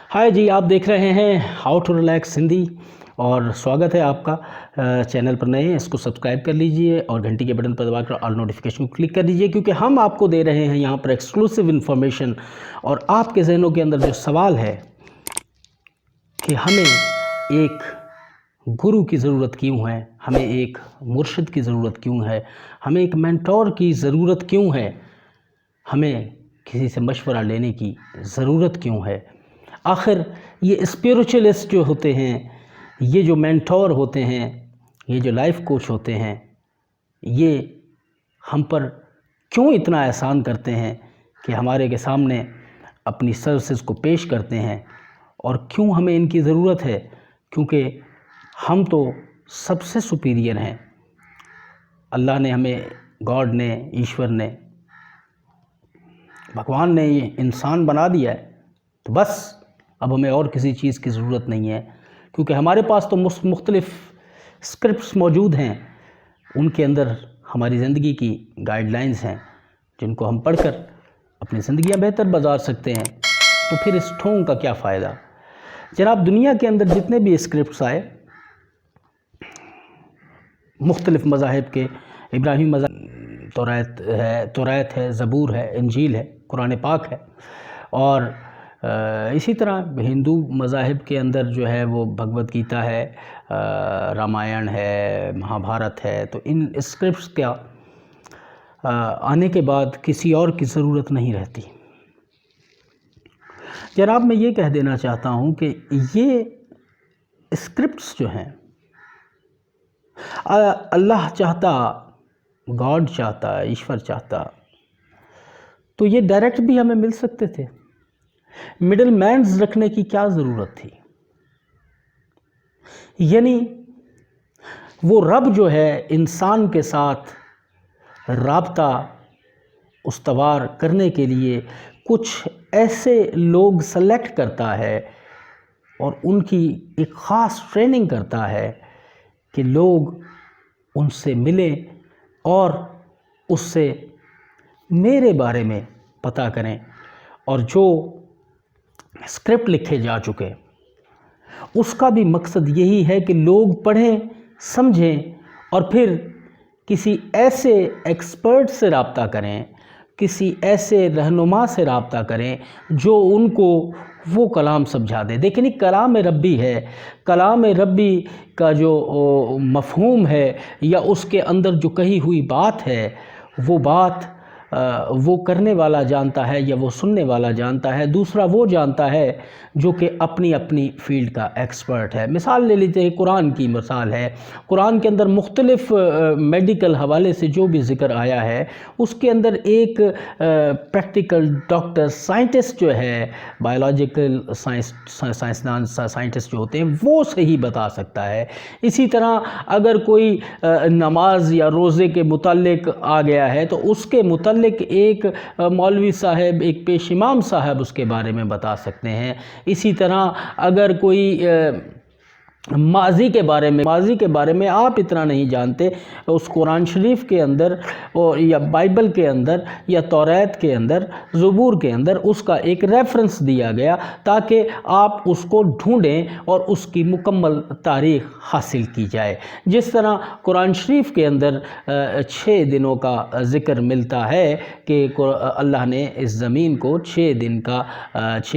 हाय जी, आप देख रहे हैं हाउ टू रिलैक्स हिंदी और स्वागत है आपका। चैनल पर नए हैं इसको सब्सक्राइब कर लीजिए और घंटी के बटन पर दबाकर ऑल नोटिफिकेशन को क्लिक कर दीजिए, क्योंकि हम आपको दे रहे हैं यहाँ पर एक्सक्लूसिव इन्फॉर्मेशन। और आपके जहनों के अंदर जो सवाल है कि हमें एक गुरु की ज़रूरत क्यों है, हमें एक मुर्शिद की ज़रूरत क्यों है, हमें एक मेंटोर की ज़रूरत क्यों है, हमें किसी से मशवरा लेने की ज़रूरत क्यों है, आखिर ये स्पिरिचुअलिस्ट जो होते हैं, ये जो मेंटोर होते हैं, ये जो लाइफ कोच होते हैं, ये हम पर क्यों इतना एहसान करते हैं कि हमारे के सामने अपनी सर्विसेज को पेश करते हैं, और क्यों हमें इनकी ज़रूरत है? क्योंकि हम तो सबसे सुपीरियर हैं। अल्लाह ने हमें, गॉड ने, ईश्वर ने, भगवान ने ये इंसान बना दिया है, तो बस अब हमें और किसी चीज़ की ज़रूरत नहीं है, क्योंकि हमारे पास तो मुख्तलिफ़ स्क्रिप्ट्स मौजूद हैं, उनके अंदर हमारी ज़िंदगी की गाइडलाइंस हैं, जिनको हम पढ़कर अपनी ज़िंदगियाँ बेहतर गुजार सकते हैं। तो फिर इस ढोंग का क्या फ़ायदा? जनाब, दुनिया के अंदर जितने भी स्क्रिप्ट्स आए, मुख्तलिफ़ मज़ाहिब के, इब्राहिमी मज़हब, तौरात है, ज़बूर है, इंजील है, कुरान पाक है, और इसी तरह हिंदू मज़ाहिब के अंदर जो है वो भगवद गीता है, रामायण है, महाभारत है। तो इन स्क्रिप्ट्स का आने के बाद किसी और की ज़रूरत नहीं रहती। जनाब, मैं ये कह देना चाहता हूँ कि ये स्क्रिप्ट्स जो हैं, अल्लाह चाहता, गॉड चाहता, ईश्वर चाहता, तो ये डायरेक्ट भी हमें मिल सकते थे। मिडल मैन्स रखने की क्या ज़रूरत थी? यानी वो रब जो है इंसान के साथ राब्ता उस्तवार करने के लिए कुछ ऐसे लोग सेलेक्ट करता है और उनकी एक ख़ास ट्रेनिंग करता है कि लोग उनसे मिलें और उससे मेरे बारे में पता करें, और जो स्क्रिप्ट लिखे जा चुके उसका भी मकसद यही है कि लोग पढ़ें, समझें और फिर किसी ऐसे एक्सपर्ट से रब्ता करें, किसी ऐसे रहनुमा से रब्ता करें जो उनको वो कलाम समझा दे। देखिए, कलाम रब्बी है, कलाम रब्बी का जो मफ़हूम है या उसके अंदर जो कही हुई बात है, वो बात वो करने वाला जानता है या वो सुनने वाला जानता है। दूसरा वो जानता है जो कि अपनी अपनी फील्ड का एक्सपर्ट है। मिसाल ले लीजिए, कुरान की मिसाल है। कुरान के अंदर मुख्तलिफ़ मेडिकल हवाले से जो भी ज़िक्र आया है, उसके अंदर एक प्रैक्टिकल डॉक्टर, साइंटिस्ट जो है, बायोलॉजिकल साइंसदान, साइंटिस्ट जो होते हैं, वो सही बता सकता है। इसी तरह अगर कोई नमाज या रोज़े के मुतालिक आ गया है, तो उसके मुतालिक एक मौलवी साहब, एक पेश इमाम साहब उसके बारे में बता सकते हैं। इसी तरह अगर कोई माज़ी के बारे में आप इतना नहीं जानते, उस कुरान शरीफ के अंदर और या बाइबल के अंदर या तौरात के अंदर, ज़बूर के अंदर उसका एक रेफरेंस दिया गया ताकि आप उसको ढूंढें और उसकी मुकम्मल तारीख़ हासिल की जाए। जिस तरह कुरान शरीफ के अंदर 6 दिनों का ज़िक्र मिलता है कि अल्लाह ने इस ज़मीन को 6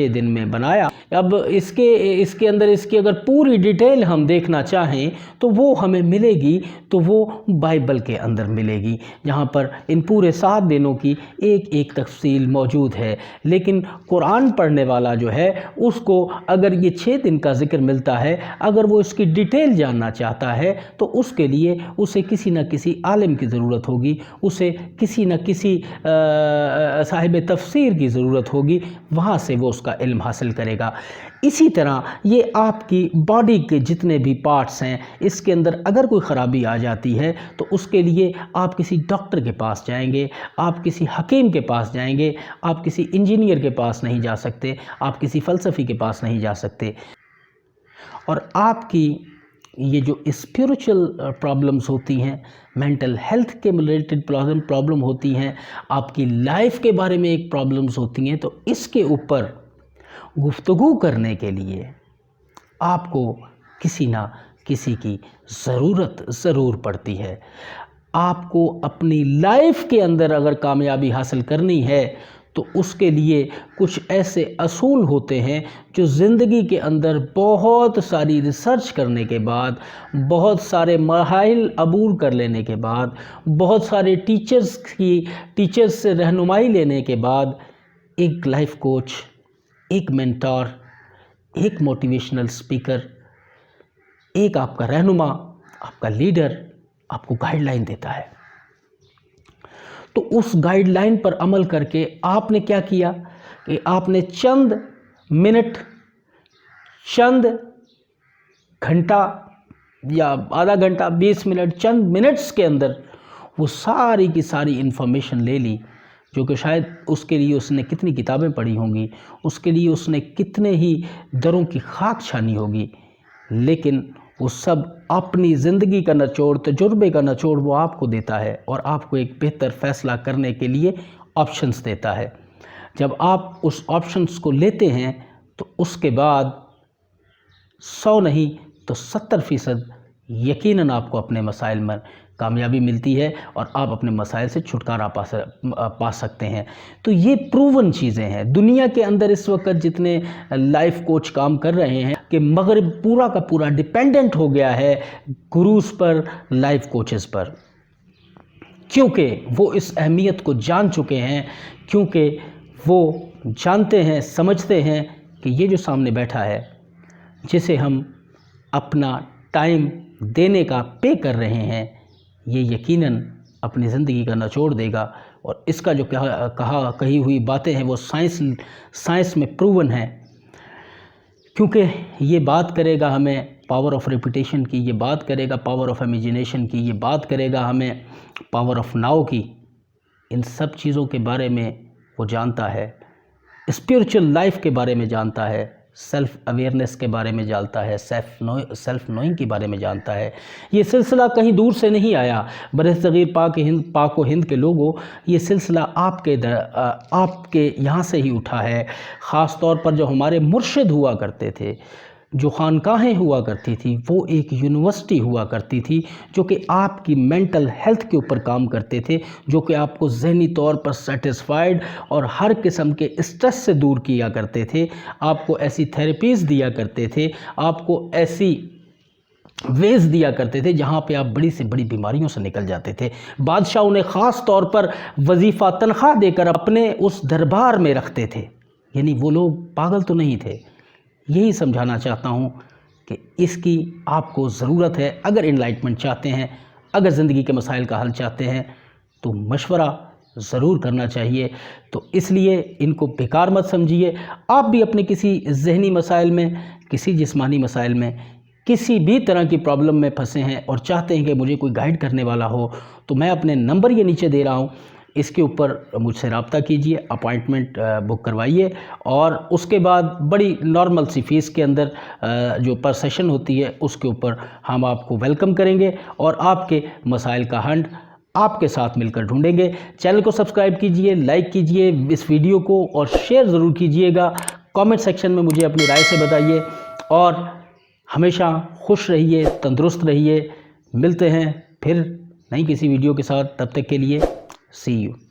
दिन में बनाया। अब इसके अंदर इसकी अगर पूरी डिटेल हम देखना चाहें तो वो हमें मिलेगी, तो वो बाइबल के अंदर मिलेगी, जहाँ पर इन पूरे 7 दिनों की एक एक तफसील मौजूद है। लेकिन कुरान पढ़ने वाला जो है, उसको अगर ये 6 दिन का ज़िक्र मिलता है, अगर वो इसकी डिटेल जानना चाहता है, तो उसके लिए उसे किसी न किसी आलिम की ज़रूरत होगी, उसे किसी न किसी साहिब तफसीर की ज़रूरत होगी, वहाँ से वो उसका इल्म हासिल करेगा। इसी तरह ये आपकी बॉडी के जितने भी पार्ट्स हैं, इसके अंदर अगर कोई ख़राबी आ जाती है, तो उसके लिए आप किसी डॉक्टर के पास जाएंगे, आप किसी हकीम के पास जाएंगे, आप किसी इंजीनियर के पास नहीं जा सकते, आप किसी फ़लसफ़ी के पास नहीं जा सकते। और आपकी ये जो स्पिरिचुअल प्रॉब्लम्स होती हैं, मेंटल हेल्थ के रिलेटेड प्रॉब्लम होती हैं, आपकी लाइफ के बारे में एक प्रॉब्लम्स होती हैं, तो इसके ऊपर گفتگو کرنے کے لیے آپ کو کسی نہ کسی کی ضرورت ضرور پڑتی ہے۔ آپ کو اپنی لائف کے اندر اگر کامیابی حاصل کرنی ہے تو اس کے لیے کچھ ایسے اصول ہوتے ہیں جو زندگی کے اندر بہت ساری ریسرچ کرنے کے بعد، بہت سارے مراحل عبور کر لینے کے بعد، بہت سارے ٹیچرز سے رہنمائی لینے کے بعد ایک لائف کوچ، ایک مینٹور، ایک موٹیویشنل اسپیکر، ایک آپ کا رہنما، آپ کا لیڈر آپ کو گائیڈ لائن دیتا ہے۔ تو اس گائیڈ لائن پر عمل کر کے آپ نے کیا کیا کہ آپ نے چند منٹ، چند گھنٹہ یا آدھا گھنٹہ، 20 منٹ، چند منٹس کے اندر وہ ساری کی ساری انفارمیشن لے لی، جو کہ شاید اس کے لیے اس نے کتنی کتابیں پڑھی ہوں گی، اس کے لیے اس نے کتنے ہی دروں کی خاک چھانی ہوگی، لیکن وہ سب اپنی زندگی کا نچوڑ، تجربے کا نچوڑ وہ آپ کو دیتا ہے اور آپ کو ایک بہتر فیصلہ کرنے کے لیے آپشنز دیتا ہے۔ جب آپ اس آپشنز کو لیتے ہیں تو اس کے بعد 100 نہیں تو 70% یقیناً آپ کو اپنے مسائل میں کامیابی ملتی ہے اور آپ اپنے مسائل سے چھٹکارا پا سکتے ہیں۔ تو یہ پروون چیزیں ہیں۔ دنیا کے اندر اس وقت جتنے لائف کوچ کام کر رہے ہیں کہ مغرب پورا کا پورا ڈیپینڈنٹ ہو گیا ہے گروز پر، لائف کوچز پر، کیونکہ وہ اس اہمیت کو جان چکے ہیں، کیونکہ وہ جانتے ہیں، سمجھتے ہیں کہ یہ جو سامنے بیٹھا ہے، جسے ہم اپنا ٹائم دینے کا پے کر رہے ہیں، یہ یقیناً اپنی زندگی کا نچوڑ دے گا، اور اس کا جو کہی ہوئی باتیں ہیں وہ سائنس میں پروون ہیں، کیونکہ یہ بات کرے گا ہمیں پاور آف ریپیٹیشن کی، یہ بات کرے گا پاور آف امیجینیشن کی، یہ بات کرے گا ہمیں پاور آف ناؤ کی۔ ان سب چیزوں کے بارے میں وہ جانتا ہے، اسپریچول لائف کے بارے میں جانتا ہے، سیلف اویئرنیس کے بارے میں جانتا ہے، سیلف نوئنگ کے بارے میں جانتا ہے۔ یہ سلسلہ کہیں دور سے نہیں آیا، برصغیر پاک و ہند کے لوگوں، یہ سلسلہ آپ کے یہاں سے ہی اٹھا ہے۔ خاص طور پر جو ہمارے مرشد ہوا کرتے تھے، جو خانقاہیں ہوا کرتی تھی، وہ ایک یونیورسٹی ہوا کرتی تھی جو کہ آپ کی مینٹل ہیلتھ کے اوپر کام کرتے تھے، جو کہ آپ کو ذہنی طور پر سیٹسفائیڈ اور ہر قسم کے اسٹریس سے دور کیا کرتے تھے، آپ کو ایسی تھیراپیز دیا کرتے تھے، آپ کو ایسی ویز دیا کرتے تھے جہاں پہ آپ بڑی سے بڑی بیماریوں سے نکل جاتے تھے۔ بادشاہ انہیں خاص طور پر وظیفہ تنخواہ دے کر اپنے اس دربار میں رکھتے تھے، یعنی وہ لوگ پاگل تو نہیں تھے۔ یہی سمجھانا چاہتا ہوں کہ اس کی آپ کو ضرورت ہے۔ اگر انلائٹمنٹ چاہتے ہیں، اگر زندگی کے مسائل کا حل چاہتے ہیں تو مشورہ ضرور کرنا چاہیے۔ تو اس لیے ان کو بیکار مت سمجھیے۔ آپ بھی اپنے کسی ذہنی مسائل میں، کسی جسمانی مسائل میں، کسی بھی طرح کی پرابلم میں پھنسے ہیں اور چاہتے ہیں کہ مجھے کوئی گائیڈ کرنے والا ہو، تو میں اپنے نمبر یہ نیچے دے رہا ہوں، اس کے اوپر مجھ سے رابطہ کیجئے، اپائنٹمنٹ بک کروائیے، اور اس کے بعد بڑی نارمل سی فیس کے اندر جو پر سیشن ہوتی ہے اس کے اوپر ہم آپ کو ویلکم کریں گے اور آپ کے مسائل کا حل آپ کے ساتھ مل کر ڈھونڈیں گے۔ چینل کو سبسکرائب کیجئے، لائک کیجئے اس ویڈیو کو اور شیئر ضرور کیجئے گا۔ کامنٹ سیکشن میں مجھے اپنی رائے سے بتائیے، اور ہمیشہ خوش رہیے، تندرست رہیے۔ ملتے ہیں پھر نئی کسی ویڈیو کے ساتھ، تب تک کے لیے see you۔